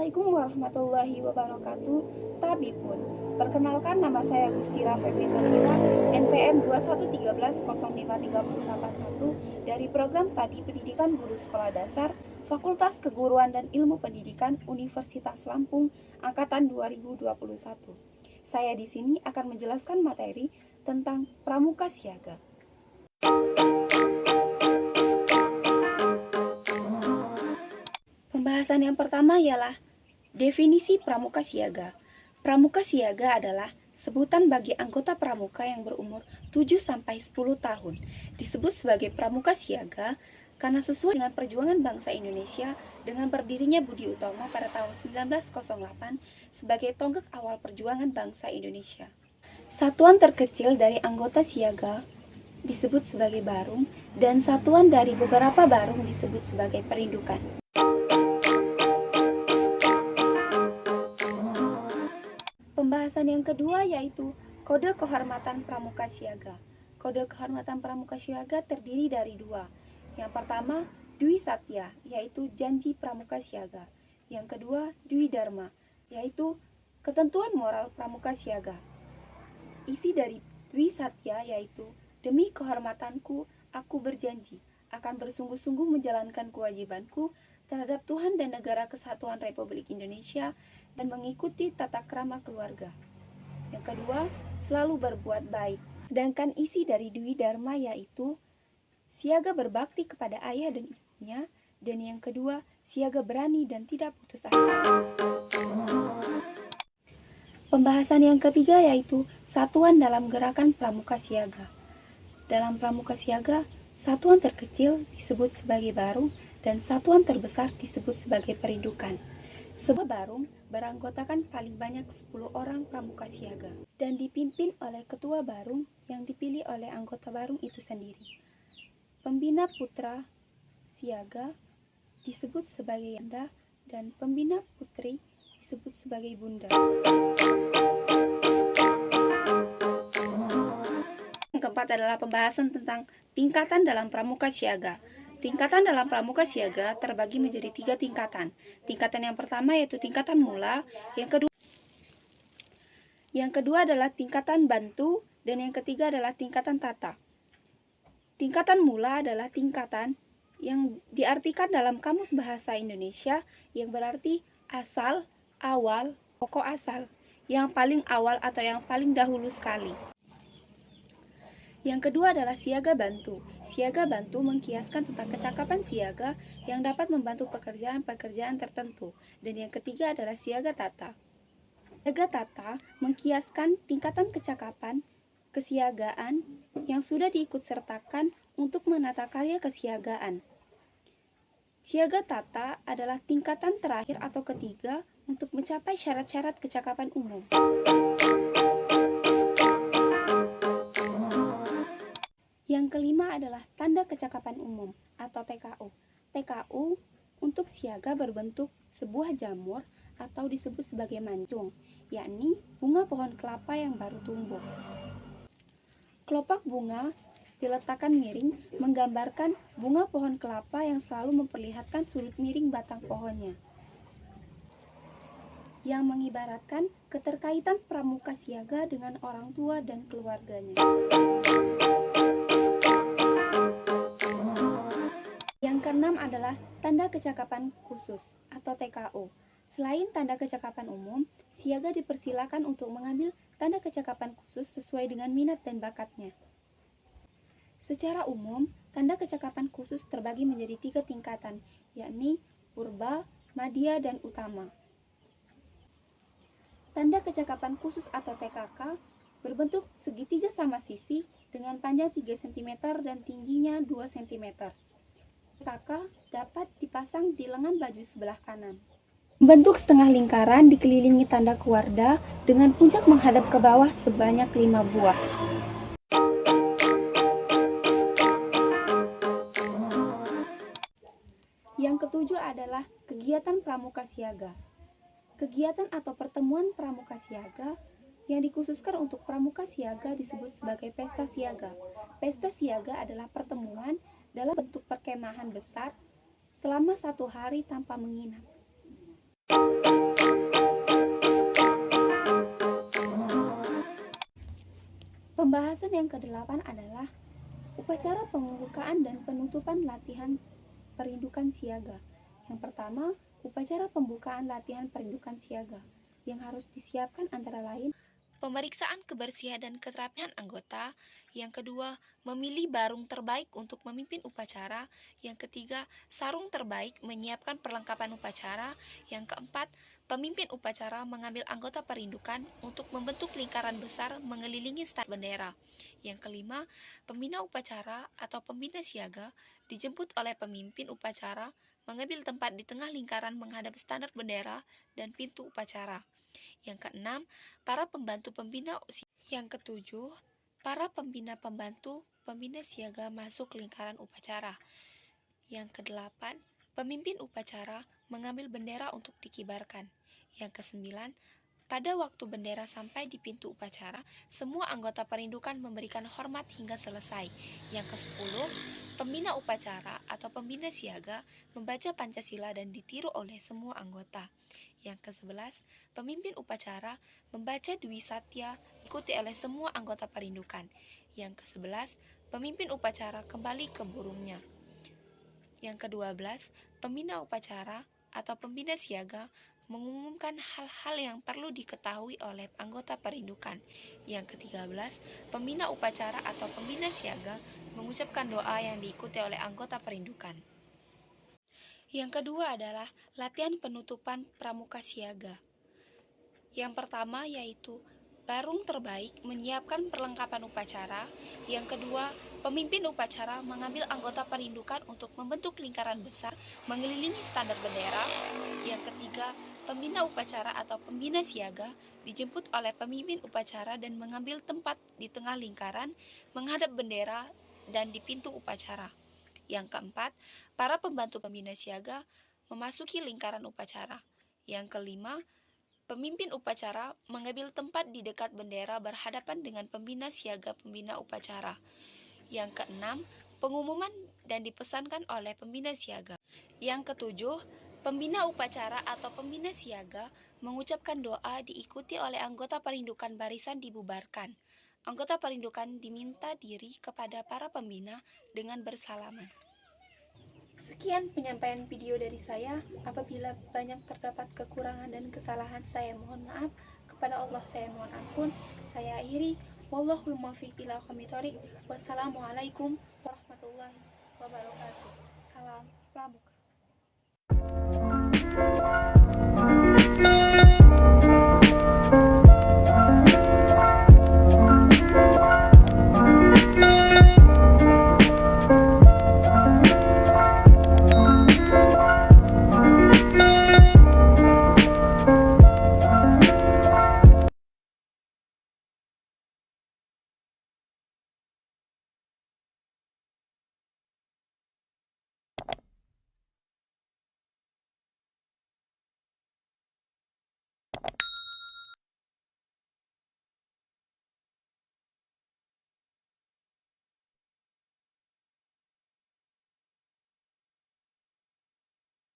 Assalamualaikum warahmatullahi wabarakatuh. Tabipun. Perkenalkan, nama saya Gustira Febri Safira, NPM 2113053081 dari Program Studi Pendidikan Guru Sekolah Dasar Fakultas Keguruan dan Ilmu Pendidikan Universitas Lampung angkatan 2021. Saya di sini akan menjelaskan materi tentang pramuka siaga. Pembahasan yang pertama ialah definisi pramuka siaga. Pramuka siaga adalah sebutan bagi anggota pramuka yang berumur 7-10 tahun. Disebut sebagai pramuka siaga karena sesuai dengan perjuangan bangsa Indonesia dengan berdirinya Budi Utomo pada tahun 1908 sebagai tonggak awal perjuangan bangsa Indonesia. Satuan terkecil dari anggota siaga disebut sebagai barung dan satuan dari beberapa barung disebut sebagai perindukan. Pembahasan yang kedua yaitu Kode Kehormatan Pramuka Siaga. Kode Kehormatan Pramuka Siaga terdiri dari dua. Yang pertama, Dwi Satya, yaitu janji pramuka siaga. Yang kedua, Dwi Dharma, yaitu ketentuan moral pramuka siaga. Isi dari Dwi Satya yaitu, demi kehormatanku, aku berjanji akan bersungguh-sungguh menjalankan kewajibanku terhadap Tuhan dan Negara Kesatuan Republik Indonesia dan mengikuti tata krama keluarga. Yang kedua, selalu berbuat baik. Sedangkan isi dari Dwi Dharma yaitu siaga berbakti kepada ayah dan ibunya, dan yang kedua, siaga berani dan tidak putus asa. Pembahasan yang ketiga yaitu satuan dalam gerakan pramuka siaga. Dalam pramuka siaga, satuan terkecil disebut sebagai barung dan satuan terbesar disebut sebagai perindukan. Sebuah barung beranggotakan paling banyak 10 orang pramuka siaga dan dipimpin oleh ketua barung yang dipilih oleh anggota barung itu sendiri. Pembina putra siaga disebut sebagai Yanda dan pembina putri disebut sebagai Bunda. Yang keempat adalah pembahasan tentang tingkatan dalam pramuka siaga. Tingkatan dalam pramuka siaga terbagi menjadi 3 tingkatan. Tingkatan yang pertama yaitu tingkatan mula, yang kedua adalah tingkatan bantu, dan yang ketiga adalah tingkatan tata. Tingkatan mula adalah tingkatan yang diartikan dalam Kamus Bahasa Indonesia yang berarti asal, awal, pokok asal, yang paling awal atau yang paling dahulu sekali. Yang kedua adalah siaga bantu. Siaga bantu mengkiaskan tentang kecakapan siaga yang dapat membantu pekerjaan-pekerjaan tertentu. Dan yang ketiga adalah siaga tata. Siaga tata mengkiaskan tingkatan kecakapan kesiagaan yang sudah diikutsertakan untuk menata karya kesiagaan. Siaga tata adalah tingkatan terakhir atau ketiga untuk mencapai syarat-syarat kecakapan umum. Yang kelima adalah tanda kecakapan umum atau TKU. TKU untuk siaga berbentuk sebuah jamur atau disebut sebagai mancung, yakni bunga pohon kelapa yang baru tumbuh. Kelopak bunga diletakkan miring menggambarkan bunga pohon kelapa yang selalu memperlihatkan sudut miring batang pohonnya, yang mengibaratkan keterkaitan pramuka siaga dengan orang tua dan keluarganya. Yang keenam adalah tanda kecakapan khusus atau TKU. Selain tanda kecakapan umum, siaga dipersilakan untuk mengambil tanda kecakapan khusus sesuai dengan minat dan bakatnya. Secara umum, tanda kecakapan khusus terbagi menjadi 3 tingkatan, yakni purba, madya, dan utama. Tanda kecakapan khusus atau TKK berbentuk segitiga sama sisi dengan panjang 3 cm dan tingginya 2 cm. TKK dapat dipasang di lengan baju sebelah kanan. Membentuk setengah lingkaran dikelilingi tanda keluarga dengan puncak menghadap ke bawah sebanyak 5 buah. Yang ketujuh adalah kegiatan pramuka siaga. Kegiatan atau pertemuan pramuka siaga yang dikhususkan untuk pramuka siaga disebut sebagai pesta siaga. Pesta siaga adalah pertemuan dalam bentuk perkemahan besar selama 1 hari tanpa menginap. Pembahasan yang ke-8 adalah upacara pembukaan dan penutupan latihan perindukan siaga. Yang pertama, upacara pembukaan latihan perindukan siaga yang harus disiapkan antara lain pemeriksaan kebersihan dan keterapihan anggota. Yang kedua, memilih barung terbaik untuk memimpin upacara. Yang ketiga, sarung terbaik menyiapkan perlengkapan upacara. Yang keempat, pemimpin upacara mengambil anggota perindukan untuk membentuk lingkaran besar mengelilingi start bendera. Yang kelima, pembina upacara atau pembina siaga dijemput oleh pemimpin upacara mengambil tempat di tengah lingkaran menghadap standar bendera dan pintu upacara. Yang keenam, para pembantu pembina. Yang ketujuh, para pembina-pembantu pembina siaga masuk lingkaran upacara. Yang kedelapan, pemimpin upacara mengambil bendera untuk dikibarkan. Yang kesembilan, pada waktu bendera sampai di pintu upacara, semua anggota perindukan memberikan hormat hingga selesai. Yang ke-10, pembina upacara atau pembina siaga membaca Pancasila dan ditiru oleh semua anggota. Yang ke-11, pemimpin upacara membaca Dwi Satya diikuti oleh semua anggota perindukan. Yang ke-11, pemimpin upacara kembali ke burungnya. Yang ke-12, pembina upacara atau pembina siaga mengumumkan hal-hal yang perlu diketahui oleh anggota perindukan. Yang ke-13, pembina upacara atau pembina siaga mengucapkan doa yang diikuti oleh anggota perindukan. Yang kedua adalah latihan penutupan pramuka siaga. Yang pertama yaitu barung terbaik menyiapkan perlengkapan upacara. Yang kedua, pemimpin upacara mengambil anggota perindukan untuk membentuk lingkaran besar mengelilingi standar bendera. Yang ketiga, pembina upacara atau pembina siaga dijemput oleh pemimpin upacara dan mengambil tempat di tengah lingkaran menghadap bendera dan di pintu upacara. Yang keempat, para pembantu pembina siaga memasuki lingkaran upacara. Yang kelima, pemimpin upacara mengambil tempat di dekat bendera berhadapan dengan pembina siaga pembina upacara. Yang keenam, pengumuman dan dipesankan oleh pembina siaga. Yang ketujuh, pembina upacara atau pembina siaga mengucapkan doa diikuti oleh anggota perindukan barisan dibubarkan. Anggota perindukan diminta diri kepada para pembina dengan bersalaman. Sekian penyampaian video dari saya. Apabila banyak terdapat kekurangan dan kesalahan, saya mohon maaf. Kepada Allah saya mohon ampun. Saya akhiri. Wallahul muwaffiq ila aqwamit thoriq. Wassalamualaikum warahmatullahi wabarakatuh. Salam Pramuka.